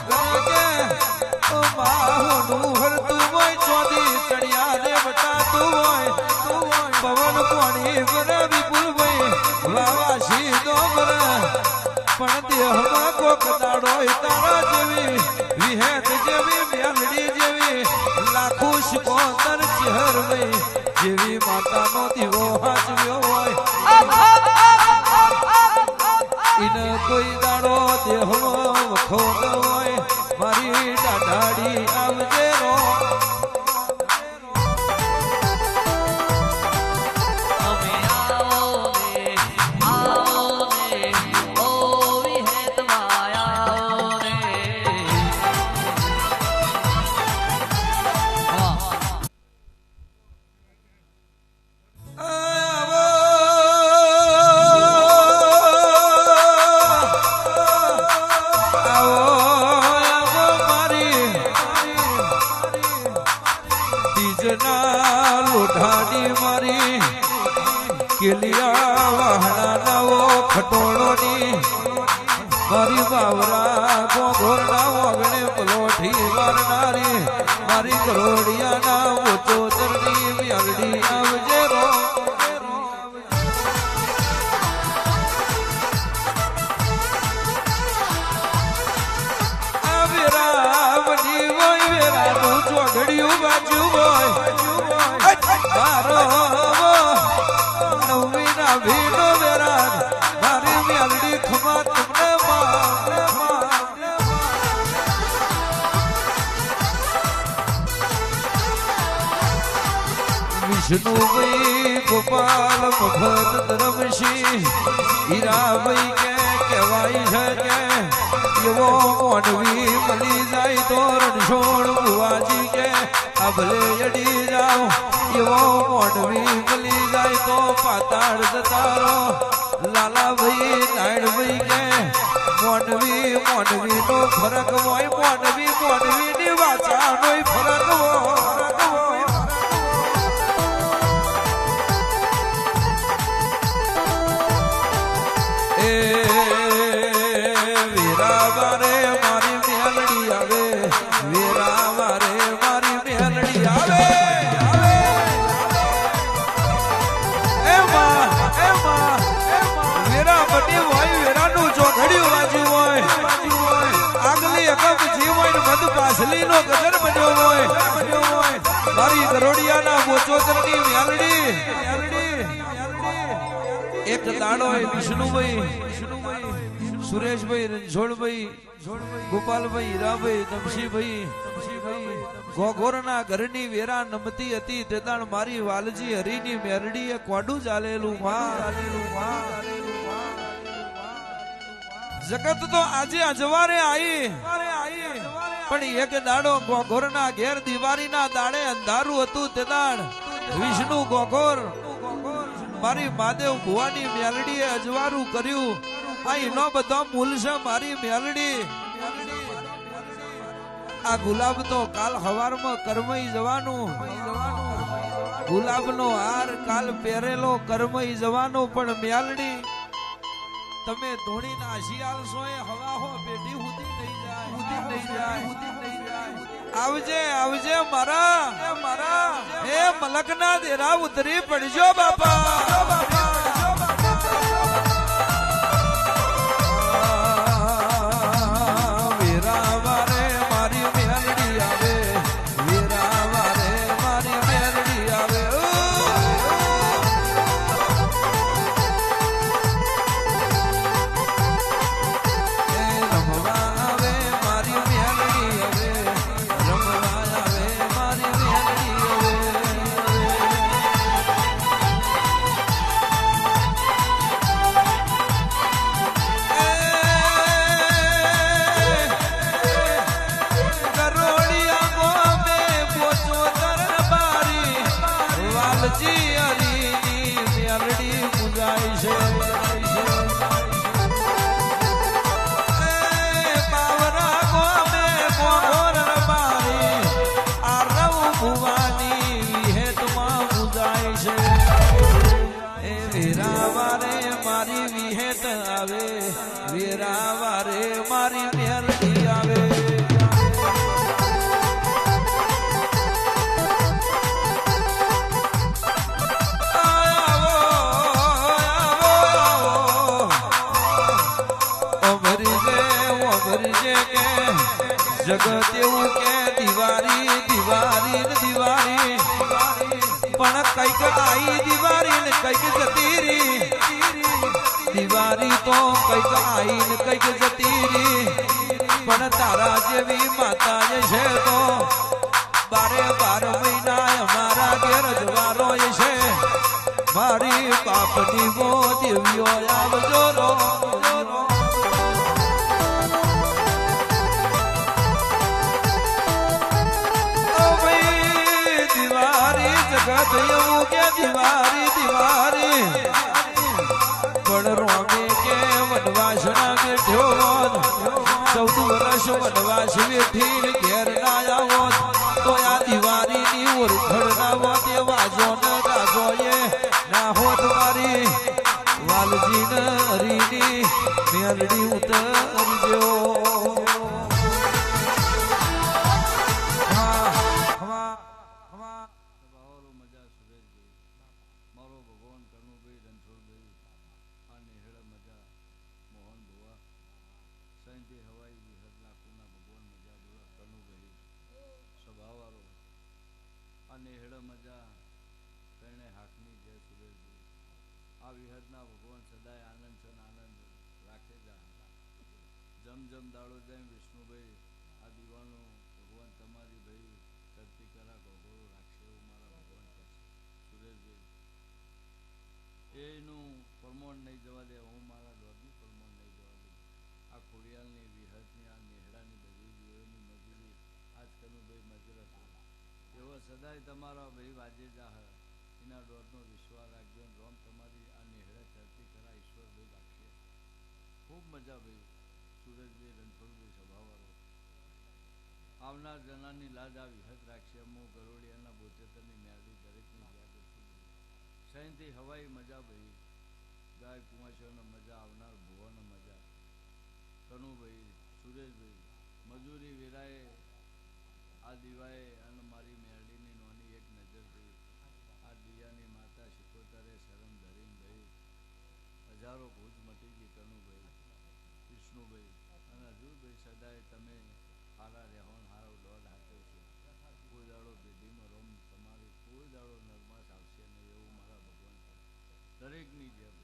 કરે કે ઓ માહોનું હરતું હોય ચોદી ચડિયા ને બતાતું હોય પવન કોણી પર વિપુલ ભાઈ વાવા સીધો પર પણ દેહમાં કોક દાડો તારા જેવી વિહેત જેવી મેલડી જેવી લાખો શિકોતર ચહેર ભાઈ જેવી માતાનો દીવો હાચવ્યો હોય ઇને કોઈ દાડો દેહમાં વખો ન હોય મારી દાઢાડી આવજે રો લોઢાની મારી કેલિયા વાહણા નવો ખટોળોની મારી બાવરા ગોઘોરના વાગણે પલોઠી વારનારી મારી ગરોડિયાના ઓચોતરની મેલડી આવજે રો આ વેરા બની હોય વેરાનું ચોઘડિયું બાજુ હોય મારો નવમી ના ભીડો વેરાન મારી મેલડી ખમા તમને વિષ્ણુભાઈ ગોપાલ મફત ધરમશી હીરાભાઈ કે કહેવાય છે કે એવો મોનવી મળી જાય તો રણછોડ બુવાજી કે આ ભલે અડી જાઓ એવો મોનવી મળી જાય તો પાતાળ જતારો લાલાભાઈ નાયણભાઈ કે મોનવી નો ફરક હોય મોનવી ની વાચાનો ફરક હોય વીરાવારે મારી મેલડી આવે વીરાવારે મારી મેલડી આવે વીરા બની હોય વીરાનું ચોઘડિયું વાજ્યું હોય આગલી અકબ જીવ હોય ને મધ પાછલી નો ગજર બન્યો હોય મારી ગરોડિયાના બોચોતરની મેલડી એક દાડો વિષ્ણુભાઈ સુરેશભાઈ રણછોડભાઈ ગોપાલભાઈ હીરાભાઈ તમશીભાઈ ગોગોરના ઘરની વેરા નમતી હતી તેદાણ મારી વાલજી હરીની મેરડી એ કોડું ચાલેલું જગત તો આજે અજવારે આવી પણ એક દાડો ગોગોરના ઘેર દિવાળીના દાડે અંધારું હતું તેદાણ વિષ્ણુ ગોગોર મારી મહાદેવ ભુવાની મેલડીએ અજવારું કર્યું નો બધો મૂલ છે મારી મેલડી આ ગુલાબ તો કાલ હવારમાં કરમઈ જવાનું ગુલાબનો હાર કાલ પહેરેલો કરમઈ જવાનો પણ મેલડી તમે ધોણી ના શિયાળ છો એ હવા હો પેઢી હુધી નહીં જાય આવજે આવજે મારા હે મલકના દેરા ઉતરી પડજો બાપા મારી વિહેત આવે વીરા વારે મારી મેલડી આવે જગત એવું કે દિવાળી દિવાળી ને દિવાળી પણ કઈક આઈ દિવાળી ને કઈક જતી રી દિવાળી તો કઈક આઈ ને કઈક જતી રી પણ તારા જેવી માતા છે તો 12 મહિના અમારા ઘેર જવારો છે મારી બાપની વો દેવીઓ આવજો રો જગત એવું કે દિવાળી દિવાળી પણ રોમે કે વનવાસ ના બેઠ્યો 14 વર્ષ વનવાસ બેઠી ઘેર ના આવો તો આ દિવાળી ની ઓળખડ ના હોત વાજો ને ગાજો એ ના હોત મારી વાલજી ને હરીની મેલડી ઉતરજો ભગવાન સદાય આનંદ છે આનંદ રાખે જા જમ જમ દાડો જેમ વિષ્ણુભાઈ આ દીવાનો ભગવાન તમારી ભાઈ ધરતી કરા ગોગોળો રાખશે એવું મારા ભગવાન કહે છે સુરેશભાઈ એનું પરમોણ નહીં જવા દે હું મારા દોડની પરમોણ નહીં જવા દઉં આ ખોડિયાલની વિહતની આ નેહડાની બધી જીવોની મજૂરી આજ કનુભાઈ મજૂર હતો એવો સદાય તમારા ભાઈ વાજે જા એના દોડનો વિશ્વાસ રાખજો રોમ તમારી આ નેહડા ચરતી કરા ઈશ્વરભાઈ રાખશે ખૂબ મજા ભાઈ સુરજભાઈ રણછોડભાઈ સભાવાળો આવનાર જનાની લાજ આ વિહત રાખશે હું ગરોડિયાના 72ની મેળવી દરેકની યાદ છું સહીથી હવાઈ મજા ભાઈ ગાય કુંવાસીઓને મજા આવનાર ભુવાનો મજા કનુભાઈ સુરેશભાઈ મજૂરી વેરાએ આ દિવાએ અને મારી મેળડીની નોની એક નજર થઈ આ દિયાની માતા શિકોતરે શરમ ધરીને ભાઈ હજારો ભૂજ મટી ગઈ કનુભાઈ વિષ્ણુભાઈ અને હજુ ભાઈ સદાય તમે હારા રહેવાન હારો દોડ હાથે છો કોઈ દાડો ભેદીમાં રોમ તમારી કોઈ દાડો નરમાશ આવશે નહીં એવું મારા ભગવાન દરેકની જેમ